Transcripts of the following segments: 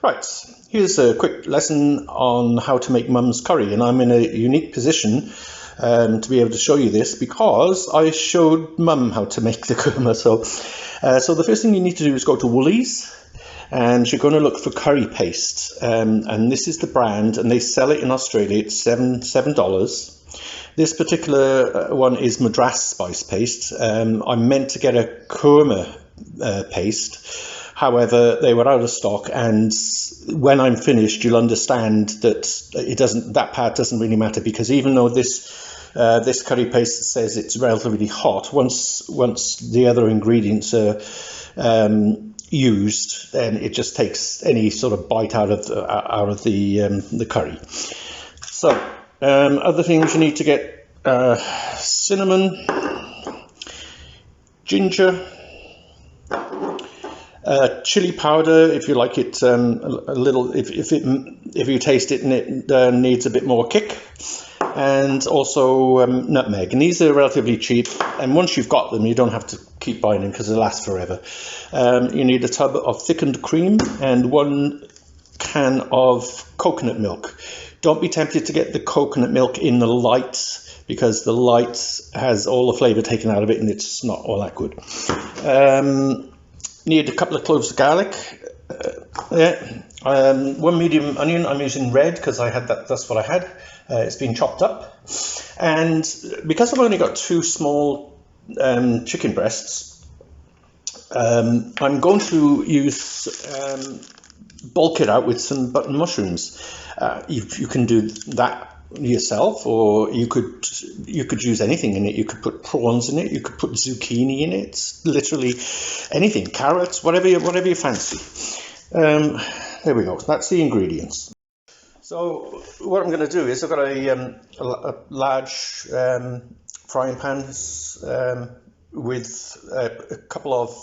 Right, here's a quick lesson on how to make mum's curry, and I'm in a unique position to be able to show you this because I showed mum how to make the korma. So the first thing you need to do is go to Woolies, and you're going to look for curry paste, and this is the brand, and they sell it in Australia. It's $7. This particular one is madras spice paste. I meant to get a korma paste. However, they were out of stock, and when I'm finished, you'll understand that that part doesn't really matter, because even though this curry paste says it's relatively hot, once the other ingredients are used, then it just takes any sort of bite out of the curry. So other things you need to get: cinnamon, ginger, chili powder if you like it a little, if you taste it and it needs a bit more kick, and also nutmeg. And these are relatively cheap, and once you've got them, you don't have to keep buying them because they last forever. You need a tub of thickened cream and 1 can of coconut milk. Don't be tempted to get the coconut milk in the lite, because the lite has all the flavour taken out of it and it's not all that good. Need a couple of cloves of garlic. 1 medium onion. I'm using red because that's what I had. It's been chopped up. And because I've only got 2 small chicken breasts, I'm going to bulk it out with some button mushrooms. You can do that yourself, or you could use anything in it. You could put prawns in it, you could put zucchini in it, literally anything, carrots, whatever you fancy. There we go, that's the ingredients. So what I'm going to do is, I've got a large frying pan with a couple of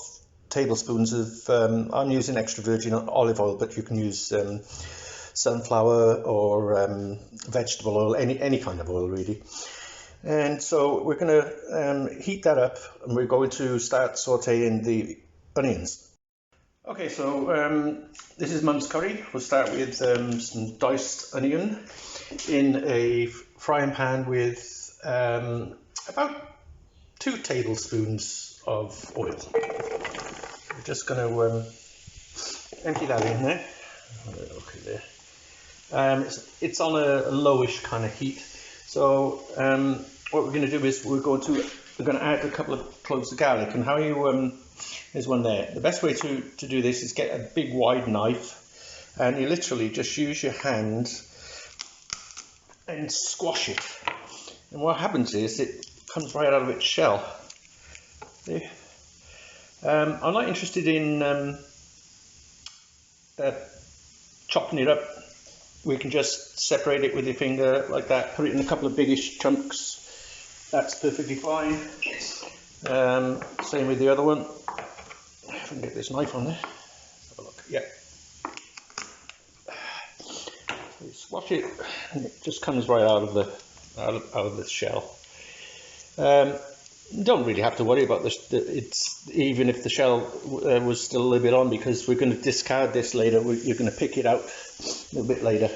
tablespoons of I'm using extra virgin olive oil, but you can use sunflower or vegetable oil, any kind of oil really. And so we're going to heat that up, and we're going to start sauteing the onions. Okay, so this is mum's curry. We'll start with some diced onion in a frying pan with about 2 tablespoons of oil. We're just going to empty that in there. Okay, there. It's on a lowish kind of heat. So what we're going to do is we're going to add a couple of cloves of garlic. And how you there's one there. The best way to do this is get a big wide knife, and you literally just use your hand and squash it. And what happens is it comes right out of its shell. There. I'm not interested in chopping it up. We can just separate it with your finger like that, put it in a couple of biggish chunks. That's perfectly fine. Same with the other one. If I can get this knife on there. Let's have a look. Yeah. You squash it, and it just comes right out of the shell. You don't really have to worry about this. It's even if the shell was still a little bit on, because we're going to discard this later. You're going to pick it out a little bit later.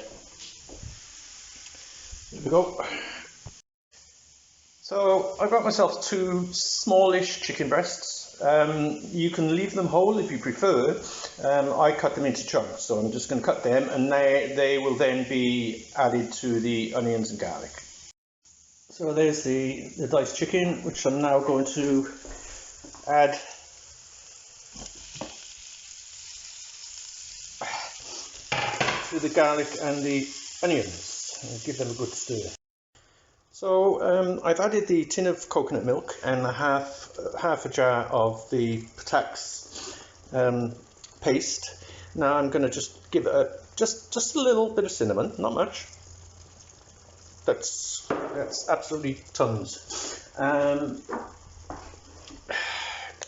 There we go. So I got myself 2 smallish chicken breasts. You can leave them whole if you prefer. I cut them into chunks, so I'm just going to cut them, and they will then be added to the onions and garlic. So there's the diced chicken, which I'm now going to add to the garlic and the onions, and give them a good stir. So I've added the tin of coconut milk and half a jar of the Pataks paste. Now I'm going to just give it just a little bit of cinnamon, not much. That's absolutely tons. I'm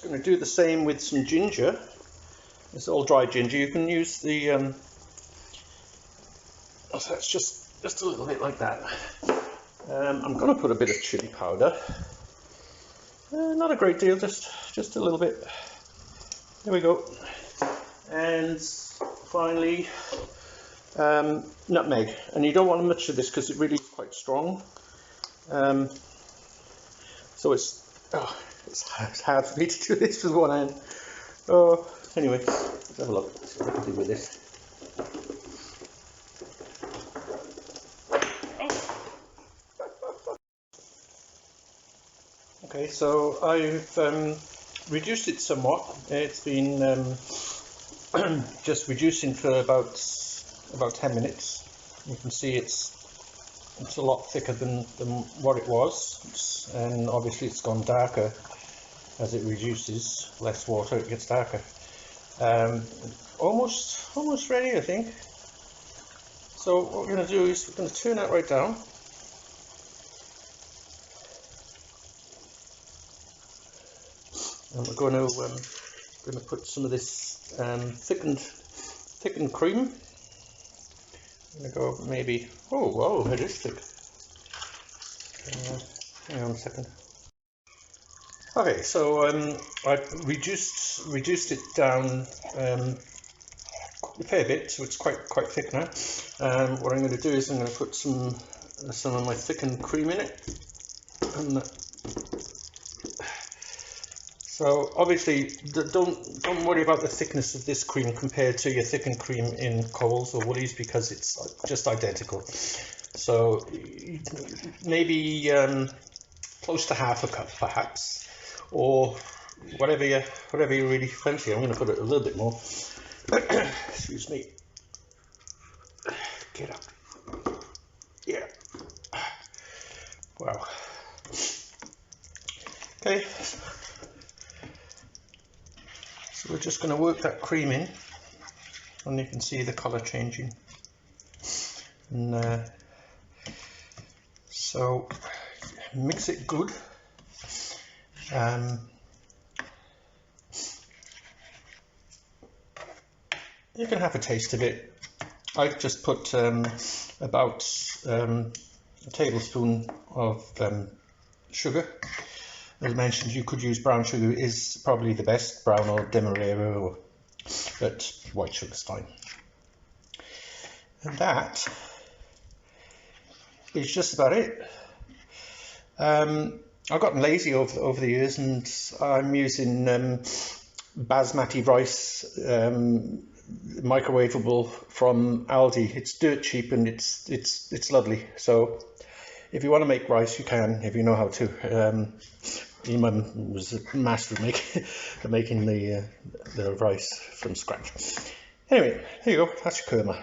going to do the same with some ginger. It's all dried ginger. You can use the so that's just a little bit like that. I'm going to put a bit of chili powder. Not a great deal, just a little bit. There we go. And finally, nutmeg. And you don't want much of this because it really is quite strong. So it's hard for me to do this with one hand. Oh, anyway, let's have a look. Let's see what I can do with this. Okay, so I've reduced it somewhat. It's been just reducing for about 10 minutes. You can see it's a lot thicker than what it was, and obviously it's gone darker as it reduces. Less water, it gets darker. Almost ready, I think. So what we're going to do is we're going to turn that right down. And we're going to put some of this thickened cream. I'm going to go maybe, oh whoa, it is thick. Hang on a second. Okay, so I've reduced it down a fair bit, so it's quite thick now. What I'm going to do is I'm going to put some of my thickened cream in it. And so obviously don't worry about the thickness of this cream compared to your thickened cream in Coles or Woolies, because it's just identical. So maybe close to half a cup perhaps, or whatever you really fancy. I'm going to put it a little bit more. Excuse me. Get up. Yeah. Wow. Okay. So we're just going to work that cream in, and you can see the colour changing. And so mix it good. You can have a taste of it. I've just put about a tablespoon of sugar. As mentioned, you could use brown sugar, is probably the best, brown or demerara, but white sugar's fine. And that is just about it. I've gotten lazy over the years, and I'm using basmati rice, microwavable from Aldi. It's dirt cheap and it's lovely. So if you want to make rice, you can, if you know how to. My mum was a master at making the rice from scratch. Anyway, here you go. That's your korma.